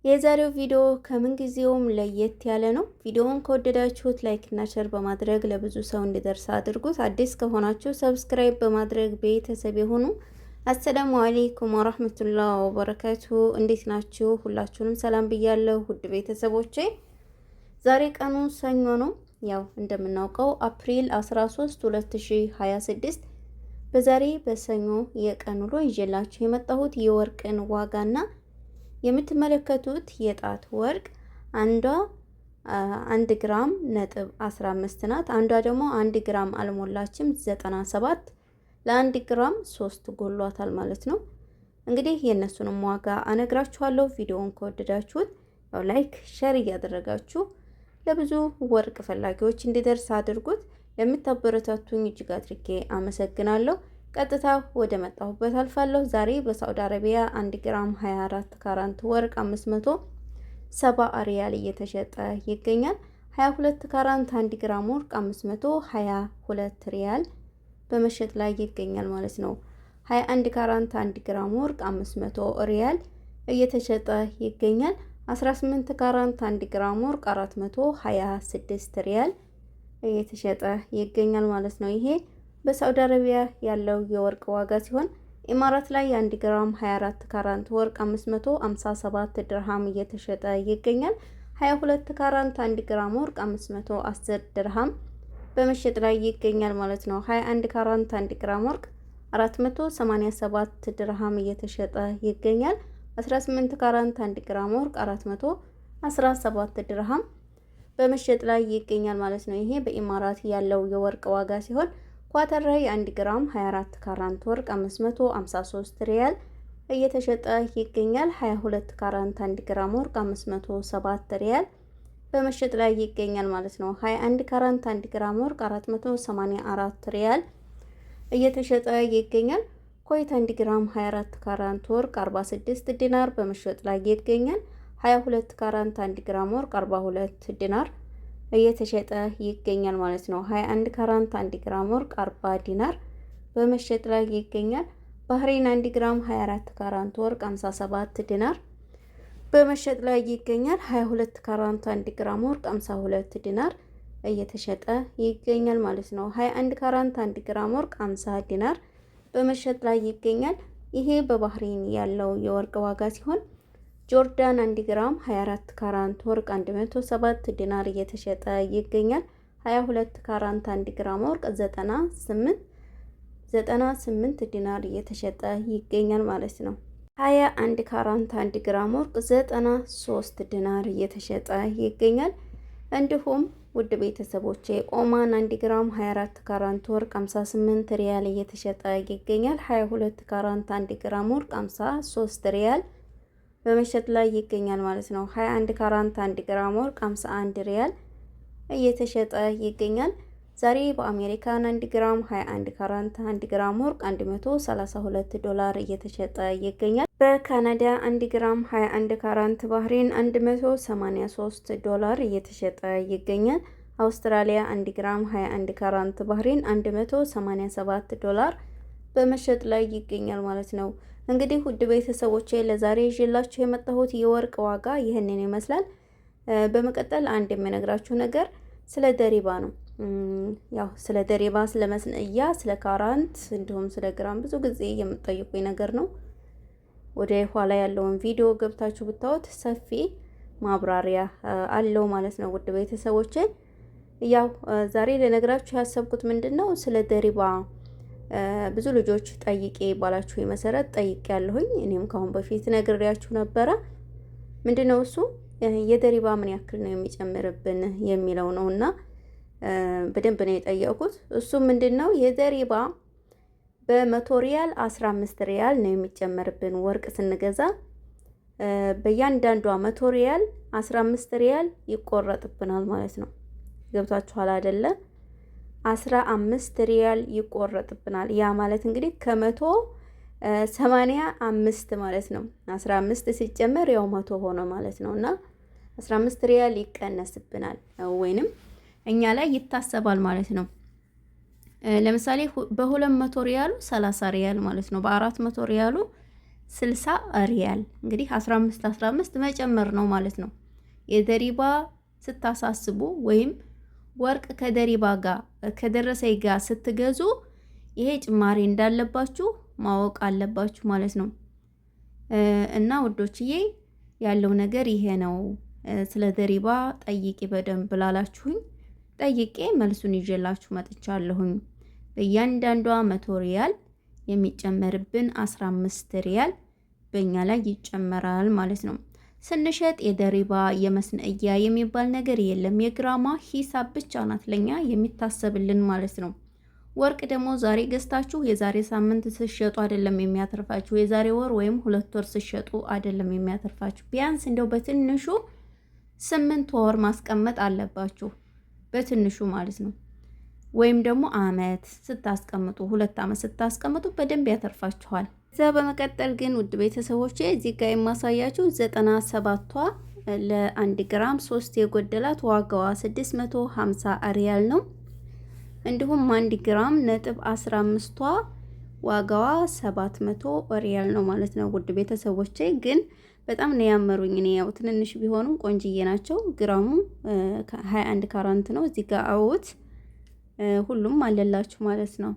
የዛሬው ቪዲዮ ከምን ጊዜውም ለየት ያለ ነው። ቪዲዮውን ከወደዳችሁት ላይክ እና ሼር በማድረግ ለብዙ ሰው እንዲደርስ አድርጉት። አዲስ ከሆናችሁ ሰብስክራይብ በማድረግ ቤተሰብ የሆኑ። አሰላሙ አለይኩም ወራህመቱላሂ ወበረካቱሁ። እንዴት ናችሁ? ሁላችሁንም ሰላም ብያለሁ ውድ ቤተሰቦቼ። ዛሬ ቀኑ ሰኞ ነው። ያው እንደምናውቀው አፕሪል 13 2026 በዛሬ በሰኞ የቀን ውሎ ይዤላችሁ የመጣሁት የወርቅን ዋጋና የምትመለከቱት የጣት ወርቅ አንዷ 1 ግራም ነጥብ 15 ናት። አንዷ ደግሞ 1 ግራም አልሞላችም 97 ለ1 ግራም 3 ጎሏታል ማለት ነው። እንግዲህ የእነሱንም ዋጋ አነግራችኋለሁ። ቪዲዮውን ከወደዳችሁት ያው ላይክ ሼር እያደረጋችሁ ለብዙ ወርቅ ፈላጊዎች እንዲደርስ አድርጉት። ለምታበረታቱኝ እጅግ አድርጌ አመሰግናለሁ። ቀጥታ ወደ መጣሁበት አልፋለሁ። ዛሬ በሳዑዲ አረቢያ 1 ግራም 24 ካራንት ወርቅ 570 ሪያል እየተሸጠ ይገኛል። 22 ካራንት 1 ግራም ወርቅ 522 ሪያል በመሸጥ ላይ ይገኛል ማለት ነው። 21 ካራንት 1 ግራም ወርቅ 500 ሪያል እየተሸጠ ይገኛል። 18 ካራንት 1 ግራም ወርቅ 426 ሪያል እየተሸጠ ይገኛል ማለት ነው። ይሄ በሳዑዲ አረቢያ ያለው የወርቅ ዋጋ ሲሆን ኢማራት ላይ 1 ግራም 24 ካራንት ወርቅ 557 ድርሃም እየተሸጠ ይገኛል። 22 ካራንት 1 ግራም ወርቅ 510 ድርሃም በመሸጥ ላይ ይገኛል ማለት ነው። 21 ካራንት 1 ግራም ወርቅ 487 ድርሃም እየተሸጠ ይገኛል። 18 ካራንት 1 ግራም ወርቅ 417 ድርሃም በመሸጥ ላይ ይገኛል ማለት ነው። ይሄ በኢማራት ያለው የወርቅ ዋጋ ሲሆን ኳተር ላይ 1 ግራም 24 ካራንት ወርቅ 553 ሪያል እየተሸጠ ይገኛል። 22 ካራንት 1 ግራም ወርቅ 507 ሪያል በመሸጥ ላይ ይገኛል ማለት ነው። 21 ካራንት 1 ግራም ወርቅ 484 ሪያል እየተሸጠ ይገኛል። ኮይት 1 ግራም 24 ካራንት ወርቅ 46 ዲናር በመሸጥ ላይ ይገኛል። 22 ካራንት 1 ግራም ወርቅ 42 ዲናር እየተሸጠ ይገኛል ማለት ነው። 21 ካራንት 1 ግራም ወርቅ 40 ዲናር በመሸጥ ላይ ይገኛል። ባህሬን 1 ግራም 24 ካራንት ወርቅ 57 ዲናር በመሸጥ ላይ ይገኛል። 22 ካራንት 1 ግራም ወርቅ 52 ዲናር እየተሸጠ ይገኛል ማለት ነው። 21 ካራንት 1 ግራም ወርቅ 50 ዲናር በመሸጥ ላይ ይገኛል። ይሄ በባህሬን ያለው የወርቅ ዋጋ ሲሆን ጆርዳን 1 ግራም 24 ካራንት ወርቅ 107 ዲናር እየተሸጠ ይገኛል። 22 ካራንት 1 ግራም ወርቅ 98 ዲናር እየተሸጠ ይገኛል ማለት ነው። 21 ካራንት 1 ግራም ወርቅ 93 ዲናር እየተሸጠ ይገኛል። እንዲሁም ውድ ቤተሰቦቼ ኦማን 1 ግራም 24 ካራንት ወርቅ 58 ሪያል እየተሸጠ ይገኛል። 22 ካራንት 1 ግራም ወርቅ 53 ሪያል በመሸጥ ላይ ይገኛል ማለት ነው። 21 ካራንት 1 ግራም ወርቅ 51 ሪያል እየተሸጠ ይገኛል። ዛሬ በአሜሪካን 1 ግራም 21 ካራንት 1 ግራም ወርቅ 132 ዶላር እየተሸጠ ይገኛል። በካናዳ 1 ግራም 21 ካራንት ባህሬን 183 ዶላር እየተሸጠ ይገኛል። አውስትራሊያ 1 ግራም 21 ካራንት ባህሬን 187 ዶላር በመሸጥ ላይ ይገኛል ማለት ነው። እንግዲህ ውድ ቤተሰቦቼ ለዛሬ ይዤላችሁ የመጣሁት የወርቅ ዋጋ ይህንን ይመስላል። በመቀጠል አንድ የምነግራችሁ ነገር ስለ ደሪባ ነው። ያው ስለ ደሪባ፣ ስለ መስነያ፣ ስለ ካራንት እንዲሁም ስለ ግራም ብዙ ጊዜ የምትጠይቁኝ ነገር ነው። ወደ ኋላ ያለውን ቪዲዮ ገብታችሁ ብታዩት ሰፊ ማብራሪያ አለው ማለት ነው። ውድ ቤተሰቦቼ ያው ዛሬ ለነግራችሁ ያሰብኩት ምንድነው ስለ ደሪባ ብዙ ልጆች ጠይቄ ባላችሁ መሰረት ጠይቄ ያለሁኝ እኔም ካሁን በፊት ነግሬያችሁ ነበረ። ምንድነው እሱ የደሪባ ምን ያክል ነው የሚጨምርብን የሚለው ነውና በደንብ ነው የጠየቁት። እሱ ምንድነው የደሪባ በ100 ሪያል 15 ሪያል ነው የሚጨመርብን ወርቅ ስንገዛ። በእያንዳንዷ 100 ሪያል 15 ሪያል ይቆረጥብናል ማለት ነው። ገብታችኋል አይደለ? 15 ሪያል ይቆረጥብናል። ያ ማለት እንግዲህ ከ185 ማለት ነው። 15 ሲጨመር ያው 100 ሆነ ማለት ነው። እና 15 ሪያል ይቀነስብናል ወይንም እኛ ላይ ይታሰባል ማለት ነው። ለምሳሌ በ200 ሪያሉ 30 ሪያል ማለት ነው። በ400 ሪያሉ 60 ሪያል። እንግዲህ 15 መጨመር ነው ማለት ነው። የደሪባ ስታሳስቡ ወይም ወርቅ ከደሪባ ጋር ከደረሰኝ ጋር ስትገዙ ይሄ ጭማሪ እንዳለባችሁ ማወቅ አለባችሁ ማለት ነው። እና ውዶችዬ ያለው ነገር ይሄ ነው። ስለ ደሪባ ጠይቄ በደንብ ላላችሁኝ ጠይቄ መልሱን ይዤላችሁ መጥቻለሁኝ። በእያንዳንዷ 100 ሪያል የሚጨመርብን 15 ሪያል በእኛ ላይ ይጨመራል ማለት ነው። ስንሸጥ የደሪባ የመስነእያ የሚባል ነገር የለም። የግራማ ሂሳብ ብቻ ናት ለኛ የሚታሰብልን ማለት ነው። ወርቅ ደግሞ ዛሬ ገዝታችሁ የዛሬ ሳምንት ስሸጡ አይደለም የሚያተርፋችሁ። የዛሬ ወር ወይም 2 ወር ስሸጡ አይደለም የሚያተርፋችሁ። ቢያንስ እንደው በትንሹ 8 ወር ማስቀመጥ አለባችሁ በትንሹ ማለት ነው። ወይም ደግሞ አመት ስታስቀምጡ 2 አመት ስታስቀምጡ በደንብ ያተርፋችኋል። እዛ በመቀጠል ግን ውድ ቤተሰቦቼ እዚህ ጋር የማሳያችሁ 97ቷ ለ1 ግራም 3 የጎደላት ዋጋዋ 650 ሪያል ነው። እንዲሁም 1 ግራም ነጥብ 15ቷ ዋጋዋ 700 ሪያል ነው ማለት ነው። ውድ ቤተሰቦቼ ግን በጣም ነው ያመሩኝ። እኔ ያው ትንንሽ ቢሆኑም ቆንጅዬ ናቸው። ግራሙ 21 ካራንት ነው። እዚህ ጋር አውት ሁሉም አለላችሁ ማለት ነው።